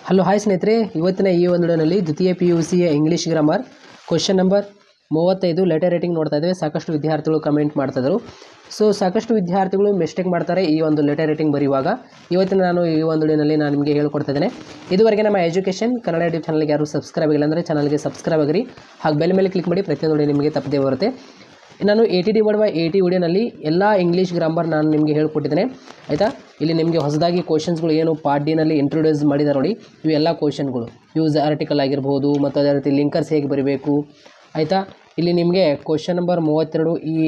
Hello hi ಸ್ನೇಹಿತರೆ, ಇವತ್ತಿನ ಈ ಒಂದು ವಿಡಿಯೋನಲ್ಲಿ ದ್ವಿತೀಯ PUCಯ English grammar question number 35 letter writing ನೋಡ್ತಾ ಇದ್ದೇವೆ. ಸಾಕಷ್ಟು ವಿದ್ಯಾರ್ಥಿಗಳು ಕಮೆಂಟ್ ಮಾಡ್ತಿದ್ರು. ಸೊ ಸಾಕಷ್ಟು ವಿದ್ಯಾರ್ಥಿಗಳು ಮಿಸ್ಟೇಕ್ ಮಾಡ್ತಾರೆ ಈ ಒಂದು ಲೆಟರ್ ರೇಟಿಂಗ್ ಬರೆಯುವಾಗ. ಇವತ್ತಿನ ನಾನು ಈ ಒಂದು ವಿಡಿಯೋನಲ್ಲಿ ನಾನು ನಿಮಗೆ ಹೇಳ್ಕೊಡ್ತಾ ಇದ್ದೇನೆ. ಇದುವರೆಗೆ ನಮ್ಮ ಎಜುಕೇಷನ್ ಕನ್ನಡ ಯೂಟ್ಯೂಬ್ ಚಾನಲ್ಗೆ ಯಾರು ಸಬ್ಸ್ಕ್ರೈಬ್ ಆಗಿಲ್ಲ ಅಂದರೆ ಚಾನಲ್ಗೆ ಸಬ್ಸ್ಕ್ರೈಬ್ ಆಗಿರಿ, ಹಾಗೆ ಬೆಲ್ ಮೇಲೆ ಕ್ಲಿಕ್ ಮಾಡಿ. ಪ್ರತಿಯೊಂದು ವಿಡಿಯೋ ನಿಮಗೆ ತಪ್ಪದೇ ಬರುತ್ತೆ. ನಾನು 80/80 ವಿಡಿಯೋನಲ್ಲಿ ಎಲ್ಲ ಇಂಗ್ಲೀಷ್ ಗ್ರಾಮರ್ ನಾನು ನಿಮಗೆ ಹೇಳ್ಕೊಟ್ಟಿದ್ದೇನೆ ಆಯಿತಾ. ಇಲ್ಲಿ ನಿಮಗೆ ಹೊಸದಾಗಿ ಕ್ವಶನ್ಸ್ಗಳು ಏನು ಪಾರ್ಟ್ ಡಿನಲ್ಲಿ ಇಂಟ್ರೊಡ್ಯೂಸ್ ಮಾಡಿದ್ದಾರೆ ನೋಡಿ, ಇವೆಲ್ಲ ಕ್ವಶನ್ಗಳು ಯೂಸ್ ಆರ್ಟಿಕಲ್ ಆಗಿರ್ಬೋದು, ಮತ್ತು ಅದೇ ರೀತಿ ಲಿಂಕರ್ಸ್ ಹೇಗೆ ಬರೀಬೇಕು ಆಯಿತಾ. ಇಲ್ಲಿ ನಿಮಗೆ ಕ್ವಶನ್ ನಂಬರ್ 32 ಈ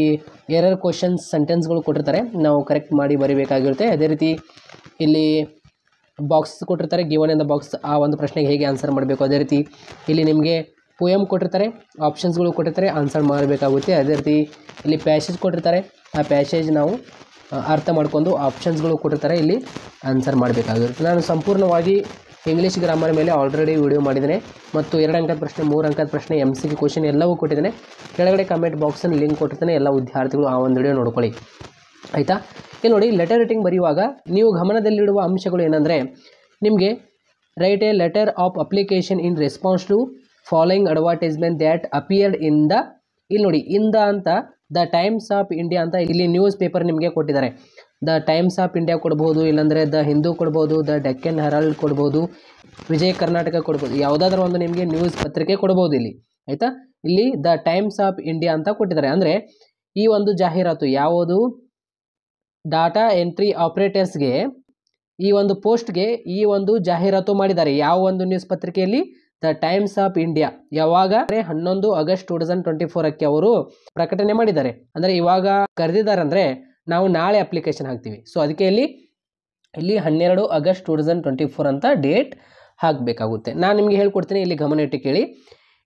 ಎರರ್ ಕ್ವಶನ್ಸ್ ಸೆಂಟೆನ್ಸ್ಗಳು ಕೊಟ್ಟಿರ್ತಾರೆ, ನಾವು ಕರೆಕ್ಟ್ ಮಾಡಿ ಬರೀಬೇಕಾಗಿರುತ್ತೆ. ಅದೇ ರೀತಿ ಇಲ್ಲಿ ಬಾಕ್ಸ್ ಕೊಟ್ಟಿರ್ತಾರೆ, ಗಿವನ್ ಇನ್ ದ ಬಾಕ್ಸ್, ಆ ಒಂದು ಪ್ರಶ್ನೆಗೆ ಹೇಗೆ ಆನ್ಸರ್ ಮಾಡಬೇಕು. ಅದೇ ರೀತಿ ಇಲ್ಲಿ ನಿಮಗೆ ಪೋಯಮ್ ಕೊಟ್ಟಿರ್ತಾರೆ, ಆಪ್ಷನ್ಸ್ಗಳು ಕೊಟ್ಟಿರ್ತಾರೆ, ಆನ್ಸರ್ ಮಾಡಬೇಕಾಗುತ್ತೆ. ಅದೇ ರೀತಿ ಇಲ್ಲಿ ಪ್ಯಾಸೇಜ್ ಕೊಟ್ಟಿರ್ತಾರೆ, ಆ ಪ್ಯಾಸೇಜ್ ನಾವು ಅರ್ಥ ಮಾಡ್ಕೊಂಡು ಆಪ್ಷನ್ಸ್ಗಳು ಕೊಟ್ಟಿರ್ತಾರೆ, ಇಲ್ಲಿ ಆನ್ಸರ್ ಮಾಡಬೇಕಾಗಿರುತ್ತೆ. ನಾನು ಸಂಪೂರ್ಣವಾಗಿ ಇಂಗ್ಲೀಷ್ ಗ್ರಾಮರ್ ಮೇಲೆ ಆಲ್ರೆಡಿ ವಿಡಿಯೋ ಮಾಡಿದ್ದೇನೆ, ಮತ್ತು 2 ಅಂಕದ ಪ್ರಶ್ನೆ, 3 ಅಂಕದ ಪ್ರಶ್ನೆ, MCQ ಕ್ವಶನ್ ಎಲ್ಲವೂ ಕೊಟ್ಟಿದ್ದೇನೆ. ಕೆಳಗಡೆ ಕಮೆಂಟ್ ಬಾಕ್ಸನ್ನು ಲಿಂಕ್ ಕೊಟ್ಟಿದ್ದೇನೆ, ಎಲ್ಲ ವಿದ್ಯಾರ್ಥಿಗಳು ಆ ಒಂದು ವಿಡಿಯೋ ನೋಡ್ಕೊಳ್ಳಿ ಆಯಿತಾ. ಇಲ್ಲಿ ನೋಡಿ, ಲೆಟರ್ ರೇಟಿಂಗ್ ಬರೆಯುವಾಗ ನೀವು ಗಮನದಲ್ಲಿಡುವ ಅಂಶಗಳು ಏನಂದರೆ, ನಿಮಗೆ write a letter of application in response to following advertisement that appeared in the, ಇಲ್ಲಿ ನೋಡಿ ಇನ್ ದ ಅಂತ ದ ಟೈಮ್ಸ್ ಆಫ್ ಇಂಡಿಯಾ ಅಂತ ಇಲ್ಲಿ ನ್ಯೂಸ್ ಪೇಪರ್ ನಿಮಗೆ ಕೊಟ್ಟಿದ್ದಾರೆ. ದ ಟೈಮ್ಸ್ ಆಫ್ ಇಂಡಿಯಾ ಕೊಡ್ಬೋದು, ಇಲ್ಲಾಂದರೆ ದ ಹಿಂದೂ ಕೊಡ್ಬೋದು, ದ ಡೆಕ್ಕನ್ ಹೆರಾಲ್ಡ್ ಕೊಡ್ಬೋದು, ವಿಜಯ ಕರ್ನಾಟಕ ಕೊಡ್ಬೋದು, ಯಾವುದಾದ್ರೂ ಒಂದು ನಿಮಗೆ ನ್ಯೂಸ್ ಪತ್ರಿಕೆ ಕೊಡ್ಬೋದು ಇಲ್ಲಿ ಆಯಿತಾ. ಇಲ್ಲಿ ದ ಟೈಮ್ಸ್ ಆಫ್ ಇಂಡಿಯಾ ಅಂತ ಕೊಟ್ಟಿದ್ದಾರೆ. ಅಂದರೆ ಈ ಒಂದು ಜಾಹೀರಾತು ಯಾವುದು, ಡಾಟಾ ಎಂಟ್ರಿ ಆಪರೇಟರ್ಸ್ಗೆ ಈ ಒಂದು ಪೋಸ್ಟ್ಗೆ ಈ ಒಂದು ಜಾಹೀರಾತು ಮಾಡಿದ್ದಾರೆ. ಯಾವ ಒಂದು ನ್ಯೂಸ್ ಪತ್ರಿಕೆಯಲ್ಲಿ, ದ ಟೈಮ್ಸ್ ಆಫ್ ಇಂಡಿಯಾ. ಯಾವಾಗ 11 ಆಗಸ್ಟ್ 2024 ಅವರು ಪ್ರಕಟಣೆ ಮಾಡಿದ್ದಾರೆ. ಅಂದರೆ ಇವಾಗ ಕರೆದಿದ್ದಾರೆ, ಅಂದರೆ ನಾವು ನಾಳೆ ಅಪ್ಲಿಕೇಶನ್ ಹಾಕ್ತೀವಿ. ಸೊ ಅದಕ್ಕೆ ಇಲ್ಲಿ 12 ಆಗಸ್ಟ್ 2024 ಅಂತ ಡೇಟ್ ಹಾಕಬೇಕಾಗುತ್ತೆ. ನಾನು ನಿಮಗೆ ಹೇಳ್ಕೊಡ್ತೀನಿ, ಇಲ್ಲಿ ಗಮನ ಇಟ್ಟು ಕೇಳಿ.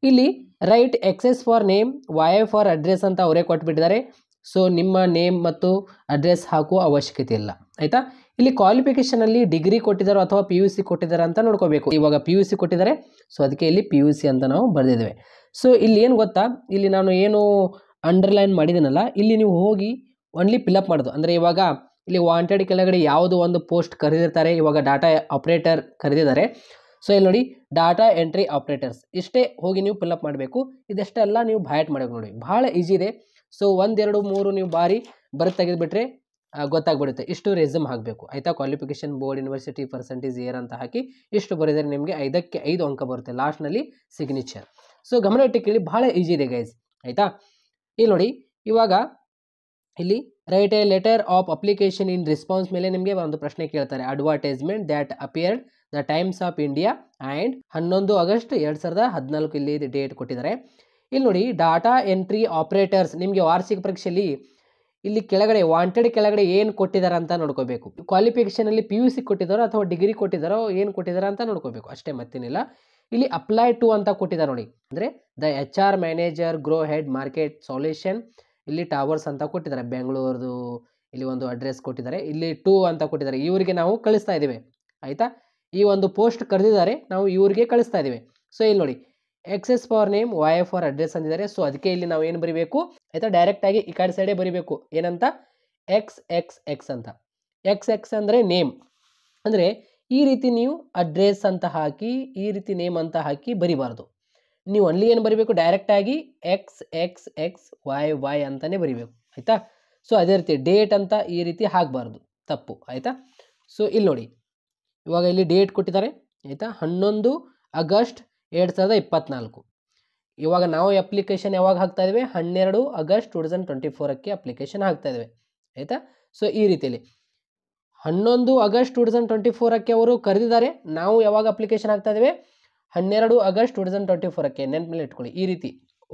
ಇಲ್ಲಿ write X for name, Y for address ಅಂತ ಅವರೇ ಕೊಟ್ಬಿಟ್ಟಿದ್ದಾರೆ. ಸೊ ನಿಮ್ಮ ನೇಮ್ ಮತ್ತು ಅಡ್ರೆಸ್ ಹಾಕುವ ಅವಶ್ಯಕತೆ ಇಲ್ಲ ಆಯಿತಾ. ಇಲ್ಲಿ ಕ್ವಾಲಿಫಿಕೇಷನಲ್ಲಿ ಡಿಗ್ರಿ ಕೊಟ್ಟಿದ್ದಾರೋ ಅಥವಾ PUC ಕೊಟ್ಟಿದ್ದಾರೆ ಅಂತ ನೋಡ್ಕೋಬೇಕು. ಇವಾಗ PUC ಕೊಟ್ಟಿದ್ದಾರೆ, ಸೊ ಅದಕ್ಕೆ ಇಲ್ಲಿ PUC ಅಂತ ನಾವು ಬರೆದಿದ್ದೇವೆ. ಸೊ ಇಲ್ಲಿ ಏನು ಗೊತ್ತಾ, ಇಲ್ಲಿ ನಾನು ಏನು ಅಂಡರ್ಲೈನ್ ಮಾಡಿದ್ದೀನಲ್ಲ, ಇಲ್ಲಿ ನೀವು ಹೋಗಿ ಒನ್ಲಿ ಫಿಲಪ್ ಮಾಡೋದು. ಅಂದರೆ ಇವಾಗ ಇಲ್ಲಿ ವಾಂಟೆಡ್ ಕೆಳಗಡೆ ಯಾವುದು ಒಂದು ಪೋಸ್ಟ್ ಕರೆದಿರ್ತಾರೆ, ಇವಾಗ ಡಾಟಾ ಆಪ್ರೇಟರ್ ಕರೆದಿದ್ದಾರೆ. ಸೊ ಇಲ್ಲಿ ನೋಡಿ, ಡಾಟಾ ಎಂಟ್ರಿ ಆಪ್ರೇಟರ್ಸ್ ಇಷ್ಟೇ ಹೋಗಿ ನೀವು ಫಿಲಪ್ ಮಾಡಬೇಕು. ಇದೆಷ್ಟೆಲ್ಲ ನೀವು ಬಯಾಟ್ ಮಾಡಬೇಕು ನೋಡಿ, ಭಾಳ ಈಜಿ ಇದೆ. ಸೊ 1, 2, 3 ನೀವು ಬಾರಿ ಬರೆದು ತೆಗೆದುಬಿಟ್ರೆ ಗೊತ್ತಾಗ್ಬಿಡುತ್ತೆ. ಇಷ್ಟು ರೆಸ್ಯೂಮ್ ಹಾಕಬೇಕು ಆಯಿತಾ. Qualification, board, university, percentage, year ಅಂತ ಹಾಕಿ ಇಷ್ಟು ಬರೆದರೆ ನಿಮಗೆ 5ಕ್ಕೆ 5 ಅಂಕ ಬರುತ್ತೆ, ಲಾಸ್ಟ್ನಲ್ಲಿ ಸಿಗ್ನೇಚರ್. ಸೊ ಗಮನ ಇಟ್ಟು ಕೇಳಿ, ಭಾಳ ಈಜಿ ಇದೆ ಗೈಸ್ ಆಯಿತಾ. ಇಲ್ಲಿ ನೋಡಿ, ಇವಾಗ ಇಲ್ಲಿ right a letter of application in response ಮೇಲೆ ನಿಮಗೆ ಒಂದು ಪ್ರಶ್ನೆ ಕೇಳ್ತಾರೆ. Advertisement that appeared the Times of India and 11 August 2014 ಇಲ್ಲಿ ಡೇಟ್ ಕೊಟ್ಟಿದ್ದಾರೆ. ಇಲ್ಲಿ ನೋಡಿ, ಡಾಟಾ ಎಂಟ್ರಿ ಆಪ್ರೇಟರ್ಸ್ ನಿಮಗೆ ವಾರ್ಷಿಕ ಪರೀಕ್ಷೆಯಲ್ಲಿ ಇಲ್ಲಿ ಕೆಳಗಡೆ ವಾಂಟೆಡ್ ಕೆಳಗಡೆ ಏನು ಕೊಟ್ಟಿದ್ದಾರೆ ಅಂತ ನೋಡ್ಕೋಬೇಕು. ಕ್ವಾಲಿಫಿಕೇಷನಲ್ಲಿ PUC ಕೊಟ್ಟಿದ್ದಾರೋ ಅಥವಾ ಡಿಗ್ರಿ ಕೊಟ್ಟಿದ್ದಾರೋ ಏನು ಕೊಟ್ಟಿದ್ದಾರೆ ಅಂತ ನೋಡ್ಕೋಬೇಕು ಅಷ್ಟೇ, ಮತ್ತೇನಿಲ್ಲ. ಇಲ್ಲಿ ಅಪ್ಲೈ ಟು ಅಂತ ಕೊಟ್ಟಿದ್ದಾರೆ ನೋಡಿ, ಅಂದರೆ the HR manager grow head market solution, ಇಲ್ಲಿ ಟವರ್ಸ್ ಅಂತ ಕೊಟ್ಟಿದ್ದಾರೆ, ಬೆಂಗಳೂರದು ಇಲ್ಲಿ ಒಂದು ಅಡ್ರೆಸ್ ಕೊಟ್ಟಿದ್ದಾರೆ, ಇಲ್ಲಿ 2 ಅಂತ ಕೊಟ್ಟಿದ್ದಾರೆ. ಇವರಿಗೆ ನಾವು ಕಳಿಸ್ತಾ ಇದ್ದೀವಿ ಆಯಿತಾ. ಈ ಒಂದು ಪೋಸ್ಟ್ ಕರೆದಿದ್ದಾರೆ, ನಾವು ಇವರಿಗೆ ಕಳಿಸ್ತಾ ಇದ್ದೀವಿ. ಸೊ ಇಲ್ಲಿ ನೋಡಿ, X is for name, Y for address ಅಂದಿದ್ದಾರೆ. ಸೊ ಅದಕ್ಕೆ ಇಲ್ಲಿ ನಾವು ಏನು ಬರೀಬೇಕು ಆಯಿತಾ, ಡೈರೆಕ್ಟಾಗಿ ಈ ಕಡೆ ಸೈಡೇ ಬರೀಬೇಕು. ಏನಂತ, XXX ಅಂತ. XX ಅಂದರೆ ನೇಮ್, ಅಂದರೆ ಈ ರೀತಿ ನೀವು ಅಡ್ರೆಸ್ ಅಂತ ಹಾಕಿ ಈ ರೀತಿ ನೇಮ್ ಅಂತ ಹಾಕಿ ಬರಿಬಾರ್ದು. ನೀವು ಒನ್ಲಿ ಏನು ಬರೀಬೇಕು, ಡೈರೆಕ್ಟಾಗಿ XXXYY ಅಂತಲೇ ಬರೀಬೇಕು ಆಯಿತಾ. ಸೊ ಅದೇ ರೀತಿ ಡೇಟ್ ಅಂತ ಈ ರೀತಿ ಹಾಕಬಾರ್ದು, ತಪ್ಪು ಆಯಿತಾ. ಸೊ ಇಲ್ಲಿ ನೋಡಿ, ಇವಾಗ ಇಲ್ಲಿ ಡೇಟ್ ಕೊಟ್ಟಿದ್ದಾರೆ ಆಯಿತಾ, 11 ಆಗಸ್ಟ್ 2024. ಇವಾಗ ನಾವು ಅಪ್ಲಿಕೇಶನ್ ಯಾವಾಗ ಹಾಕ್ತಾ ಇದ್ದೀವಿ, 12 ಆಗಸ್ಟ್ 2024 ಅಪ್ಲಿಕೇಶನ್ ಹಾಕ್ತಾ ಇದ್ದೇವೆ ಆಯಿತಾ. ಸೊ ಈ ರೀತಿಯಲ್ಲಿ 11 ಆಗಸ್ಟ್ 2024 ಅವರು ಕರೆದಿದ್ದಾರೆ, ನಾವು ಯಾವಾಗ ಅಪ್ಲಿಕೇಶನ್ ಹಾಕ್ತಾ ಇದ್ದೇವೆ, 12 ಆಗಸ್ಟ್ 2024 ನೆನಪಲ್ಲಿ ಇಟ್ಕೊಳ್ಳಿ. ಈ ರೀತಿ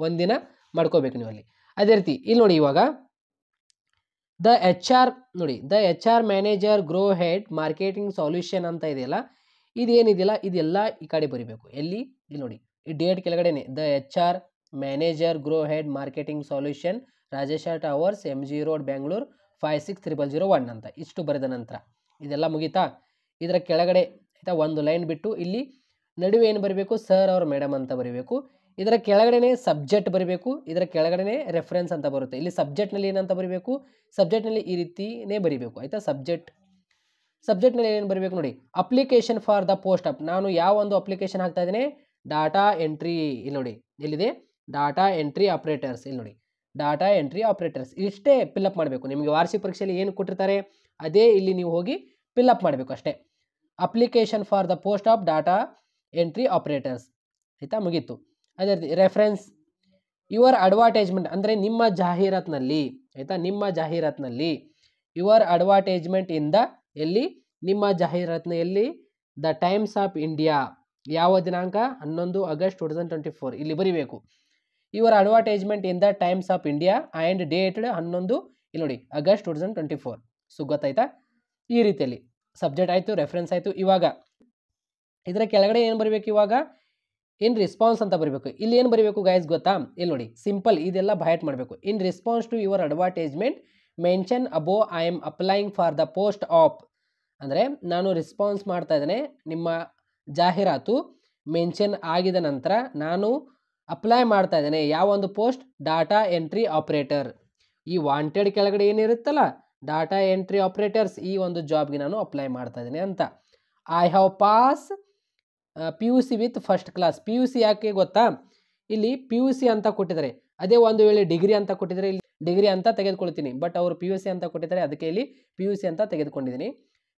ಒಂದಿನ ಮಾಡ್ಕೋಬೇಕು ನೀವು ಅಲ್ಲಿ. ಅದೇ ರೀತಿ ಇಲ್ಲಿ ನೋಡಿ, ಇವಾಗ ದ HR ನೋಡಿ, the HR manager grow head marketing solution ಅಂತ ಇದೆಯಲ್ಲ, ಇದೇನಿದೆಯಲ್ಲ ಇದೆಲ್ಲ ಈ ಕಡೆ ಬರೀಬೇಕು. ಎಲ್ಲಿ, ಇಲ್ಲಿ ನೋಡಿ, ಈ ಡೇಟ್ ಕೆಳಗಡೆನೆ the HR manager grow head marketing solution, Rajesh towers, MG road, Bengaluru 560001 ಅಂತ ಇಷ್ಟು ಬರೆದ ನಂತರ ಇದೆಲ್ಲ ಮುಗೀತಾ. ಇದರ ಕೆಳಗಡೆ ಆಯಿತಾ ಒಂದು ಲೈನ್ ಬಿಟ್ಟು ಇಲ್ಲಿ ನಡುವೆ ಏನು ಬರೀಬೇಕು, ಸರ್ ಅವ್ರ ಮೇಡಮ್ ಅಂತ ಬರೀಬೇಕು. ಇದರ ಕೆಳಗಡೆನೆ ಸಬ್ಜೆಕ್ಟ್ ಬರೀಬೇಕು, ಇದರ ಕೆಳಗಡೆನೆ ರೆಫರೆನ್ಸ್ ಅಂತ ಬರುತ್ತೆ. ಇಲ್ಲಿ ಸಬ್ಜೆಕ್ಟ್ನಲ್ಲಿ ಏನಂತ ಬರೀಬೇಕು, ಸಬ್ಜೆಕ್ಟ್ನಲ್ಲಿ ಈ ರೀತಿನೇ ಬರೀಬೇಕು ಆಯಿತಾ. ಸಬ್ಜೆಕ್ಟ್ನಲ್ಲಿ ಏನು ಬರಬೇಕು ನೋಡಿ, application for the post of, ನಾನು ಯಾವ ಒಂದು ಅಪ್ಲಿಕೇಶನ್ ಹಾಕ್ತಾ ಇದ್ದೇನೆ, ಡಾಟಾ ಎಂಟ್ರಿ, ಇಲ್ಲಿ ನೋಡಿ ಎಲ್ಲಿದೆ ಡಾಟಾ ಎಂಟ್ರಿ ಆಪರೇಟರ್ಸ್, ಇಲ್ಲಿ ನೋಡಿ ಡಾಟಾ ಎಂಟ್ರಿ ಆಪರೇಟರ್ಸ್, ಇಷ್ಟೇ ಫಿಲ್ಅಪ್ ಮಾಡಬೇಕು. ನಿಮಗೆ ವಾರ್ಷಿಕ ಪರೀಕ್ಷೆಯಲ್ಲಿ ಏನು ಕೊಟ್ಟಿರ್ತಾರೆ ಅದೇ ಇಲ್ಲಿ ನೀವು ಹೋಗಿ ಫಿಲ್ಅಪ್ ಮಾಡಬೇಕು ಅಷ್ಟೇ. Application for the post of data entry operators, ಆಯಿತಾ, ಮುಗೀತು. ಅದೇ ರೀತಿ ರೆಫರೆನ್ಸ್ ಯುವರ್ ಅಡ್ವರ್ಟೈಸ್ಮೆಂಟ್, ಅಂದರೆ ನಿಮ್ಮ ಜಾಹೀರಾತಿನಲ್ಲಿ, ಆಯಿತಾ, ನಿಮ್ಮ ಜಾಹೀರಾತಿನಲ್ಲಿ ಯುವರ್ ಅಡ್ವರ್ಟೈಸ್ಮೆಂಟ್ ಇಂದ ಎಲ್ಲಿ, ನಿಮ್ಮ ಜಾಹೀರಾತಿನ ಎಲ್ಲಿ, ದ ಟೈಮ್ಸ್ ಆಫ್ ಇಂಡಿಯಾ, ಯಾವ ದಿನಾಂಕ 11 ಆಗಸ್ಟ್ 2024, ಇಲ್ಲಿ ಬರೀಬೇಕು. Your advertisement in the Times of India and dated 11, ಇಲ್ಲಿ ನೋಡಿ ಆಗಸ್ಟ್ 2024. ಸೊ ಗೊತ್ತಾಯ್ತಾ, ಈ ರೀತಿಯಲ್ಲಿ ಸಬ್ಜೆಕ್ಟ್ ಆಯಿತು, ರೆಫರೆನ್ಸ್ ಆಯಿತು. ಇವಾಗ ಇದರ ಕೆಳಗಡೆ ಏನು ಬರಬೇಕು, ಇವಾಗ ಇನ್ ರೆಸ್ಪಾನ್ಸ್ ಅಂತ ಬರಬೇಕು. ಇಲ್ಲಿ ಏನು ಬರಬೇಕು ಗೈಸ್ ಗೊತ್ತಾ, ಇಲ್ಲಿ ನೋಡಿ ಸಿಂಪಲ್, ಇದೆಲ್ಲ ಬೈಟ್ ಮಾಡಬೇಕು. In response to your advertisement mention above I am applying for the post of, ಅಂದರೆ ನಾನು ರೆಸ್ಪಾನ್ಸ್ ಮಾಡ್ತಾ ಇದ್ದೇನೆ, ನಿಮ್ಮ ಜಾಹೀರಾತು ಮೆನ್ಷನ್ ಆಗಿದ ನಂತರ ನಾನು ಅಪ್ಲೈ ಮಾಡ್ತಾ ಇದ್ದೇನೆ ಯಾವ ಒಂದು ಪೋಸ್ಟ್, ಡಾಟಾ ಎಂಟ್ರಿ ಆಪರೇಟರ್. ಈ ವಾಂಟೆಡ್ ಕೆಳಗಡೆ ಏನಿರುತ್ತಲ್ಲ ಡಾಟಾ ಎಂಟ್ರಿ ಆಪರೇಟರ್ಸ್, ಈ ಒಂದು ಜಾಬ್ಗೆ ನಾನು ಅಪ್ಲೈ ಮಾಡ್ತಾ ಇದ್ದೇನೆ ಅಂತ. I have pass PUC with first class. PUC ಯಾಕೆ ಗೊತ್ತಾ, ಇಲ್ಲಿ PUC ಅಂತ ಕೊಟ್ಟಿದ್ದಾರೆ, ಅದೇ ಒಂದು ವೇಳೆ ಡಿಗ್ರಿ ಅಂತ ಕೊಟ್ಟಿದ್ದಾರೆ ಇಲ್ಲಿ ಡಿಗ್ರಿ ಅಂತ ತೆಗೆದುಕೊಳ್ತೀನಿ, ಬಟ್ ಅವರು PUC ಅಂತ ಕೊಟ್ಟಿದ್ದಾರೆ, ಅದಕ್ಕೆ ಇಲ್ಲಿ PUC ಅಂತ ತೆಗೆದುಕೊಂಡಿದ್ದೀನಿ.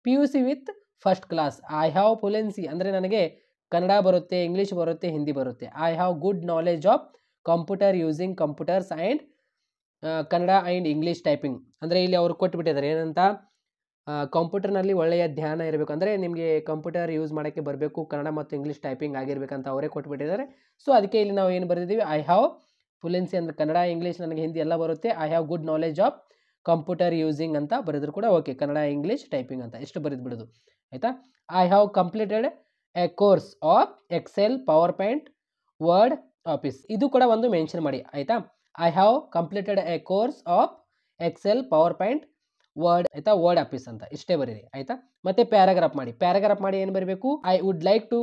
PUC with first class. I have fluency, ಅಂದರೆ ನನಗೆ ಕನ್ನಡ ಬರುತ್ತೆ, ಇಂಗ್ಲೀಷ್ ಬರುತ್ತೆ, ಹಿಂದಿ ಬರುತ್ತೆ. I have good knowledge of computer using computers and Kannada and English typing, ಅಂದರೆ ಇಲ್ಲಿ ಅವರು ಕೊಟ್ಟುಬಿಟ್ಟಿದ್ದಾರೆ ಏನಂತ, ಕಂಪ್ಯೂಟರ್ನಲ್ಲಿ ಒಳ್ಳೆಯ ಧ್ಯಾನ ಇರಬೇಕು, ಅಂದರೆ ನಿಮಗೆ ಕಂಪ್ಯೂಟರ್ ಯೂಸ್ ಮಾಡೋಕ್ಕೆ ಬರಬೇಕು, ಕನ್ನಡ ಮತ್ತು ಇಂಗ್ಲೀಷ್ ಟೈಪಿಂಗ್ ಆಗಿರಬೇಕಂತ ಅವರೇ ಕೊಟ್ಟುಬಿಟ್ಟಿದ್ದಾರೆ. ಸೊ ಅದಕ್ಕೆ ಇಲ್ಲಿ ನಾವು ಏನು ಬರೆದಿದ್ದೀವಿ, ಐ ಹ್ಯಾವ್ ಫ್ಲುಯೆನ್ಸಿ, ಅಂದರೆ ಕನ್ನಡ ಇಂಗ್ಲೀಷ್ ನನಗೆ ಹಿಂದಿ ಎಲ್ಲ ಬರುತ್ತೆ. I have good knowledge of computer using ಅಂತ ಬರೆದ್ರು ಕೂಡ ಓಕೆ, ಕನ್ನಡ ಇಂಗ್ಲೀಷ್ ಟೈಪಿಂಗ್ ಅಂತ ಇಷ್ಟು ಬರೆದು ಬಿಡೋದು, ಆಯಿತಾ. I have completed a course of Excel, PowerPoint, Word, Office, ಇದು ಕೂಡ ಒಂದು ಮೆನ್ಷನ್ ಮಾಡಿ, ಆಯಿತಾ. I have completed a course of Excel, PowerPoint, Word, ಆಯಿತಾ, ವರ್ಡ್ ಆಫೀಸ್ ಅಂತ ಇಷ್ಟೇ ಬರೀರಿ, ಆಯಿತಾ. ಮತ್ತೆ ಪ್ಯಾರಾಗ್ರಾಫ್ ಮಾಡಿ ಏನು ಬರಬೇಕು, I would like to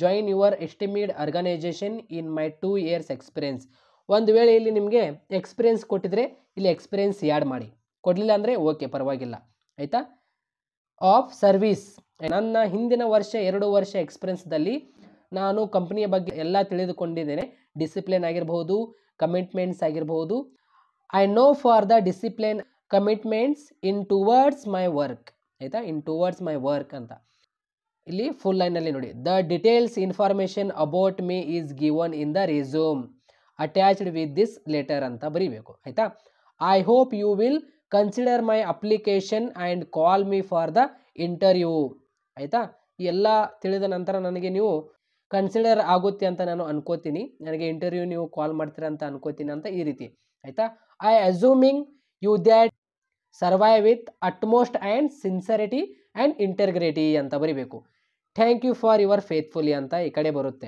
join your esteemed organisation in my 2 years experience. ಒಂದು ವೇಳೆ ಇಲ್ಲಿ ನಿಮಗೆ ಎಕ್ಸ್ಪೀರಿಯನ್ಸ್ ಕೊಟ್ಟಿದ್ರೆ ಇಲ್ಲಿ ಎಕ್ಸ್ಪೀರಿಯನ್ಸ್ ಆ್ಯಡ್ ಮಾಡಿ, ಕೊಡಲಿಲ್ಲ ಅಂದರೆ ಓಕೆ ಪರವಾಗಿಲ್ಲ, ಆಯಿತಾ. ಆಫ್ ಸರ್ವಿಸ್, ನನ್ನ ಹಿಂದಿನ ವರ್ಷ 2 ವರ್ಷ ಎಕ್ಸ್ಪೀರಿಯನ್ಸ್ದಲ್ಲಿ ನಾನು ಕಂಪ್ನಿಯ ಬಗ್ಗೆ ಎಲ್ಲ ತಿಳಿದುಕೊಂಡಿದ್ದೇನೆ, ಡಿಸಿಪ್ಲಿನ್ ಆಗಿರಬಹುದು, ಕಮಿಟ್ಮೆಂಟ್ಸ್ ಆಗಿರಬಹುದು. I know for the discipline commitments in towards my work, ಆಯಿತಾ, ಇನ್ ಟುವರ್ಡ್ಸ್ ಮೈ ವರ್ಕ್ ಅಂತ ಇಲ್ಲಿ ಫುಲ್ ಲೈನಲ್ಲಿ ನೋಡಿ. The details information about me is given in the resume attached with this letter ಅಂತ ಬರೀಬೇಕು, ಆಯಿತಾ. I hope you will consider my application and call me for the interview, ಆಯಿತಾ. ಎಲ್ಲ ತಿಳಿದ ನಂತರ ನನಗೆ ನೀವು ಕನ್ಸಿಡರ್ ಆಗುತ್ತೆ ಅಂತ ನಾನು ಅನ್ಕೋತೀನಿ, ನನಗೆ ಇಂಟರ್ವ್ಯೂ ನೀವು ಕಾಲ್ ಮಾಡ್ತೀರಾ ಅಂತ ಅನ್ಕೋತೀನಿ ಅಂತ ಈ ರೀತಿ, ಆಯಿತಾ. I assuming you that survive with utmost and sincerity and integrity ಅಂತ ಬರೀಬೇಕು. Thank you for your faithfully ಅಂತ ಈ ಕಡೆ ಬರುತ್ತೆ.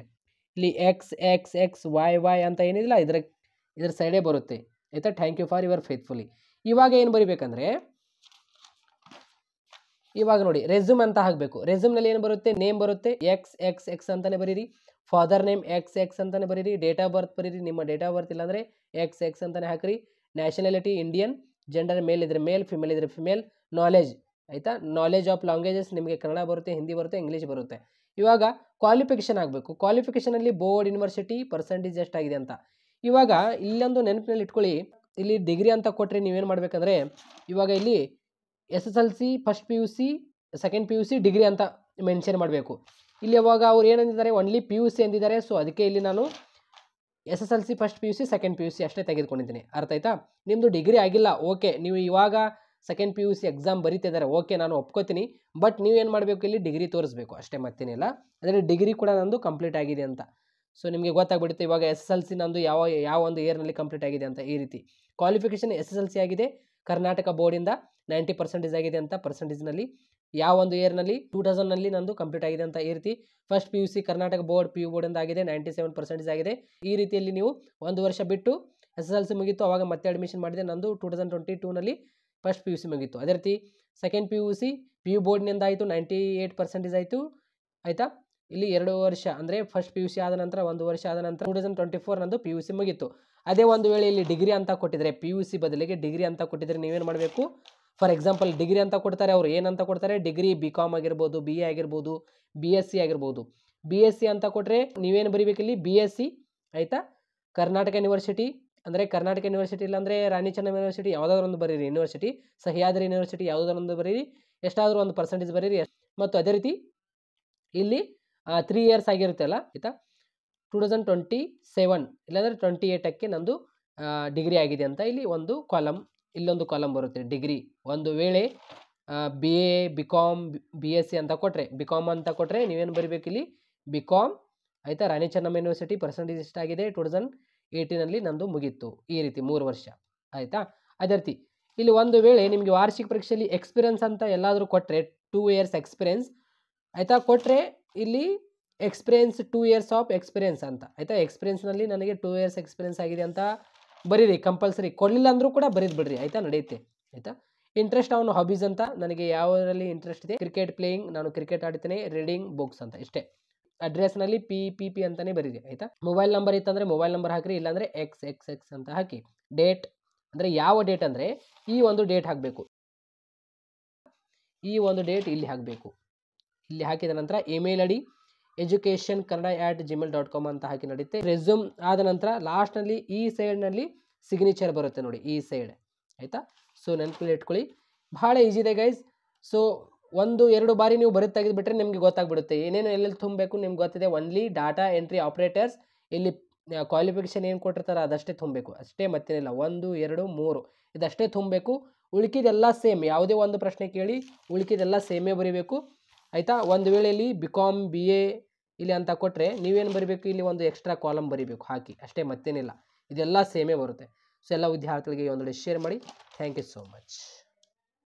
ಇಲ್ಲಿ XXXYY ಅಂತ ಏನಿಲ್ಲ ಇದರ ಸೈಡೇ ಬರುತ್ತೆ, ಆಯಿತಾ. Thank you for your faithfully. ಇವಾಗ ಏನು ಬರೀಬೇಕಂದ್ರೆ, ಇವಾಗ ನೋಡಿ ರೆಸ್ಯೂಮ್ ಅಂತ ಹಾಕಬೇಕು. ರೆಸ್ಯೂಮ್ನಲ್ಲಿ ಏನು ಬರುತ್ತೆ, ನೇಮ್ ಬರುತ್ತೆ, XXX ಅಂತಲೇ ಬರೀರಿ, ಫಾದರ್ ನೇಮ್ XX ಅಂತಲೇ ಬರೀರಿ, ಡೇಟ್ ಆಫ್ ಬರ್ತ್ ಬರೀರಿ, ನಿಮ್ಮ ಡೇಟ್ ಆಫ್ ಬರ್ತ್ ಇಲ್ಲಾಂದರೆ XX ಅಂತಲೇ ಹಾಕಿರಿ. ನ್ಯಾಷನಾಲಿಟಿ ಇಂಡಿಯನ್, ಜೆಂಡರ್ ಮೇಲ್ ಇದ್ರೆ ಮೇಲ್, ಫಿಮೇಲ್ ಇದ್ರೆ ಫಿಮೇಲ್. ನಾಲೆಜ್, ಆಯಿತಾ, ನಾಲೆಜ್ ಆಫ್ ಲ್ಯಾಂಗ್ವೇಜಸ್, ನಿಮಗೆ ಕನ್ನಡ ಬರುತ್ತೆ, ಹಿಂದಿ ಬರುತ್ತೆ, ಇಂಗ್ಲೀಷ್ ಬರುತ್ತೆ. ಇವಾಗ ಕ್ವಾಲಿಫಿಕೇಷನ್ ಆಗಬೇಕು. ಕ್ವಾಲಿಫಿಕೇಷನಲ್ಲಿ ಬೋರ್ಡ್, ಯೂನಿವರ್ಸಿಟಿ, ಪರ್ಸೆಂಟೇಜ್ ಎಷ್ಟಾಗಿದೆ ಅಂತ. ಇವಾಗ ಇಲ್ಲೊಂದು ನೆನಪಿನಲ್ಲಿ ಇಟ್ಕೊಳ್ಳಿ, ಇಲ್ಲಿ ಡಿಗ್ರಿ ಅಂತ ಕೊಟ್ಟರೆ ನೀವೇನು ಮಾಡಬೇಕಂದ್ರೆ, ಇವಾಗ ಇಲ್ಲಿ SSLC, first PUC, second PUC, degree ಅಂತ ಮೆನ್ಷನ್ ಮಾಡಬೇಕು. ಇಲ್ಲಿ ಅವಾಗ ಅವ್ರು ಏನಂದಿದ್ದಾರೆ, ಓನ್ಲಿ PUC ಎಂದಿದ್ದಾರೆ. ಸೊ ಅದಕ್ಕೆ ಇಲ್ಲಿ ನಾನು SSLC, first PUC, second PUC ಅಷ್ಟೇ ತೆಗೆದುಕೊಂಡಿದ್ದೀನಿ, ಅರ್ಥ ಆಯ್ತಾ. ನಿಮ್ಮದು ಡಿಗ್ರಿ ಆಗಿಲ್ಲ, ಓಕೆ, ನೀವು ಇವಾಗ ಸೆಕೆಂಡ್ PUC ಎಕ್ಸಾಮ್ ಬರೀತಿದ್ದಾರೆ, ಓಕೆ ನಾನು ಒಪ್ಕೋತೀನಿ, ಬಟ್ ನೀವೇನು ಮಾಡಬೇಕು, ಇಲ್ಲಿ ಡಿಗ್ರಿ ತೋರಿಸ್ಬೇಕು ಅಷ್ಟೇ, ಮತ್ತೇನಿಲ್ಲ. ಅದರಲ್ಲಿ ಡಿಗ್ರಿ ಕೂಡ ನಂದು ಕಂಪ್ಲೀಟ್ ಆಗಿದೆ ಅಂತ. ಸೊ ನಿಮಗೆ ಗೊತ್ತಾಗ್ಬಿಡುತ್ತೆ ಇವಾಗ SSLC ನಂದು ಯಾವ ಒಂದು ಇಯರ್ನಲ್ಲಿ ಕಂಪ್ಲೀಟ್ ಆಗಿದೆ ಅಂತ. ಈ ರೀತಿ ಕ್ವಾಲಿಫಿಕೇಷನ್ SSLC ಆಗಿದೆ, ಕರ್ನಾಟಕ ಬೋರ್ಡಿಂದ 90% ಆಗಿದೆ ಅಂತ, ಪರ್ಸೆಂಟೇಜ್ನಲ್ಲಿ ಯಾವ ಒಂದು ಇಯರ್ನಲ್ಲಿ 2000ನಲ್ಲಿ ನಂದು ಕಂಪ್ಲೀಟ್ ಆಗಿದೆ ಅಂತ. ಈ ರೀತಿ first PUC Karnataka board PU ಬೋರ್ಡಿಂದ ಆಗಿದೆ, 97% ಆಗಿದೆ. ಈ ರೀತಿಯಲ್ಲಿ ನೀವು ಒಂದು ವರ್ಷ ಬಿಟ್ಟು SSLC ಮುಗೀತು, ಅವಾಗ ಮತ್ತೆ ಅಡ್ಮಿಷನ್ ಮಾಡಿದೆ, ನಂದು 2022ನಲ್ಲಿ ಫಸ್ಟ್ PUC ಮುಗೀತು. ಅದೇ ರೀತಿ ಸೆಕೆಂಡ್ PUC PU ಬೋರ್ಡ್ನಿಂದ ಆಯಿತು, 98% ಆಯಿತು, ಆಯಿತಾ. ಇಲ್ಲಿ 2 ವರ್ಷ ಅಂದರೆ ಫಸ್ಟ್ PUC ಆದ ನಂತರ 1 ವರ್ಷ ಆದ ನಂತರ 2024 ನಂದು PUC ಮುಗೀತು. ಅದೇ ಒಂದು ವೇಳೆ ಇಲ್ಲಿ ಡಿಗ್ರಿ ಅಂತ ಕೊಟ್ಟಿದ್ರೆ, PUC ಬದಲಿಗೆ ಡಿಗ್ರಿ ಅಂತ ಕೊಟ್ಟಿದ್ರೆ ನೀವೇನು ಮಾಡಬೇಕು, ಫಾರ್ ಎಕ್ಸಾಂಪಲ್ ಡಿಗ್ರಿ ಅಂತ ಕೊಡ್ತಾರೆ, ಅವರು ಏನಂತ ಕೊಡ್ತಾರೆ, ಡಿಗ್ರಿ BCom ಆಗಿರ್ಬೋದು, BA ಆಗಿರ್ಬೋದು, BSc ಆಗಿರ್ಬೋದು. BSc ಅಂತ ಕೊಟ್ಟರೆ ನೀವೇನು ಬರೀಬೇಕಿಲ್ಲಿ BSc, ಆಯಿತಾ, ಕರ್ನಾಟಕ ಯೂನಿವರ್ಸಿಟಿ, ಅಂದರೆ ಕರ್ನಾಟಕ ಯೂನಿವರ್ಸಿಟಿ ಇಲ್ಲಾಂದರೆ ರಾಣಿ ಚೆನ್ನಮ್ಮ ಯೂನಿವರ್ಸಿಟಿ, ಯಾವುದಾದ್ರು ಒಂದು ಬರೀರಿ ಯೂನಿವರ್ಸಿಟಿ, ಸಹ್ಯಾದ್ರಿ ಯೂನಿವರ್ಸಿಟಿ ಯಾವುದಾದ್ರು ಒಂದು ಬರೀರಿ, ಎಷ್ಟಾದರೂ ಒಂದು ಪರ್ಸೆಂಟೇಜ್ ಬರೀರಿ. ಮತ್ತು ಅದೇ ರೀತಿ ಇಲ್ಲಿ 3 ಇಯರ್ಸ್ ಆಗಿರುತ್ತಲ್ಲ, ಆಯಿತಾ, 2027 ಇಲ್ಲಾಂದರೆ 28ಕ್ಕೆ ನಂದು ಡಿಗ್ರಿ ಆಗಿದೆ ಅಂತ ಇಲ್ಲಿ ಒಂದು ಕಾಲಮ್, ಇಲ್ಲೊಂದು ಕಾಲಮ್ ಬರುತ್ತೆ ಡಿಗ್ರಿ. ಒಂದು ವೇಳೆ BA BCom BSc ಅಂತ ಕೊಟ್ಟರೆ, BCom ಅಂತ ಕೊಟ್ಟರೆ ನೀವೇನು ಬರೀಬೇಕು ಇಲ್ಲಿ BCom, ಆಯಿತಾ, ರಾಣಿ ಚೆನ್ನಮ್ಮ ಯೂನಿವರ್ಸಿಟಿ, ಪರ್ಸೆಂಟೇಜ್ ಎಷ್ಟಾಗಿದೆ 2018ನಲ್ಲಿ ನಂದು ಮುಗೀತು. ಈ ರೀತಿ 3 ವರ್ಷ, ಆಯಿತಾ. ಅದೇ ರೀತಿ ಇಲ್ಲಿ ಒಂದು ವೇಳೆ ನಿಮಗೆ ವಾರ್ಷಿಕ ಪರೀಕ್ಷೆಯಲ್ಲಿ ಎಕ್ಸ್ಪೀರಿಯನ್ಸ್ ಅಂತ ಎಲ್ಲಾದರೂ ಕೊಟ್ಟರೆ 2 ಇಯರ್ಸ್ ಎಕ್ಸ್ಪೀರಿಯನ್ಸ್, ಆಯಿತಾ, ಕೊಟ್ಟರೆ ಇಲ್ಲಿ ಎಕ್ಸ್ಪೀರಿಯನ್ಸ್ 2 ಇಯರ್ಸ್ ಆಫ್ ಎಕ್ಸ್ಪೀರಿಯನ್ಸ್ ಅಂತ, ಆಯಿತಾ, ಎಕ್ಸ್ಪೀರಿಯನ್ಸ್ನಲ್ಲಿ ನನಗೆ 2 ಇಯರ್ಸ್ ಎಕ್ಸ್ಪೀರಿಯನ್ಸ್ ಆಗಿದೆ ಅಂತ ಬರೀರಿ ಕಂಪಲ್ಸರಿ. ಕೊಡಲಿಲ್ಲ ಅಂದರೂ ಕೂಡ ಬರೀದು ಬಿಡ್ರಿ, ಆಯಿತಾ, ನಡೆಯುತ್ತೆ, ಆಯಿತಾ. ಇಂಟ್ರೆಸ್ಟ್ ಅವನು ಹಾಬೀಸ್ ಅಂತ, ನನಗೆ ಯಾವುದರಲ್ಲಿ ಇಂಟ್ರೆಸ್ಟ್ ಇದೆ, ಕ್ರಿಕೆಟ್ ಪ್ಲೇಯಿಂಗ್, ನಾನು ಕ್ರಿಕೆಟ್ ಆಡ್ತೇನೆ, ರೀಡಿಂಗ್ ಬುಕ್ಸ್ ಅಂತ, ಇಷ್ಟೇ. ಅಡ್ರೆಸ್ನಲ್ಲಿ PPP ಅಂತಲೇ ಬರೀರಿ, ಆಯಿತಾ. ಮೊಬೈಲ್ ನಂಬರ್ ಇತ್ತಂದರೆ ಮೊಬೈಲ್ ನಂಬರ್ ಹಾಕಿರಿ, ಇಲ್ಲಾಂದರೆ XXX ಅಂತ ಹಾಕಿ. ಡೇಟ್ ಅಂದರೆ ಯಾವ ಡೇಟ್ ಅಂದರೆ ಈ ಒಂದು ಡೇಟ್ ಹಾಕಬೇಕು, ಈ ಒಂದು ಡೇಟ್ ಇಲ್ಲಿ ಹಾಕಬೇಕು. ಇಲ್ಲಿ ಹಾಕಿದ ನಂತರ ಇಮೇಲ್ ID educationkannada@gmail.com ಅಂತ ಹಾಕಿ ನಡೆಯುತ್ತೆ. ರೆಸ್ಯೂಮ್ ಆದ ನಂತರ ಲಾಸ್ಟ್ನಲ್ಲಿ ಈ ಸೈಡ್ನಲ್ಲಿ ಸಿಗ್ನೇಚರ್ ಬರುತ್ತೆ ನೋಡಿ, ಈ ಸೈಡ್, ಆಯಿತಾ. ಸೊ ನೆನಪಲ್ಲಿ ಇಟ್ಕೊಳ್ಳಿ, ಭಾಳ ಈಜಿ ಇದೆ ಗೈಸ್. ಸೊ 1-2 ಬಾರಿ ನೀವು ಬರೀ ತೆಗೆದುಬಿಟ್ರೆ ನಿಮಗೆ ಗೊತ್ತಾಗ್ಬಿಡುತ್ತೆ ಏನೇನು ಎಲ್ಲೆಲ್ಲಿ ತುಂಬಬೇಕು, ನಿಮ್ಗೆ ಗೊತ್ತಿದೆ. ಒನ್ಲಿ ಡಾಟಾ ಎಂಟ್ರಿ ಆಪ್ರೇಟರ್ಸ್, ಇಲ್ಲಿ ಕ್ವಾಲಿಫಿಕೇಷನ್ ಏನು ಕೊಟ್ಟಿರ್ತಾರೆ ಅದಷ್ಟೇ ತುಂಬಬೇಕು, ಅಷ್ಟೇ, ಮತ್ತೇನಿಲ್ಲ. 1, 2, 3 ಇದಷ್ಟೇ ತುಂಬಬೇಕು. ಉಳ್ಕಿದೆಲ್ಲ ಸೇಮ್, ಯಾವುದೇ ಒಂದು ಪ್ರಶ್ನೆ ಕೇಳಿ ಉಳ್ಕಿದೆಲ್ಲ ಸೇಮೇ ಬರೀಬೇಕು, ಆಯಿತಾ. ಒಂದು ವೇಳೆ ಇಲ್ಲಿ BCom BA ಇಲ್ಲಿ ಅಂತ ಕೊಟ್ಟರೆ ನೀವೇನು ಬರೀಬೇಕು, ಇಲ್ಲಿ ಒಂದು ಎಕ್ಸ್ಟ್ರಾ ಕಾಲಮ್ ಬರೀಬೇಕು ಹಾಕಿ, ಅಷ್ಟೇ, ಮತ್ತೇನಿಲ್ಲ. ಇದೆಲ್ಲ ಸೇಮೇ ಬರುತ್ತೆ. ಸೊ ಎಲ್ಲ ವಿದ್ಯಾರ್ಥಿಗಳಿಗೆ ಒಂದೊಳ್ಳೆ ಶೇರ್ ಮಾಡಿ. Thank you so much.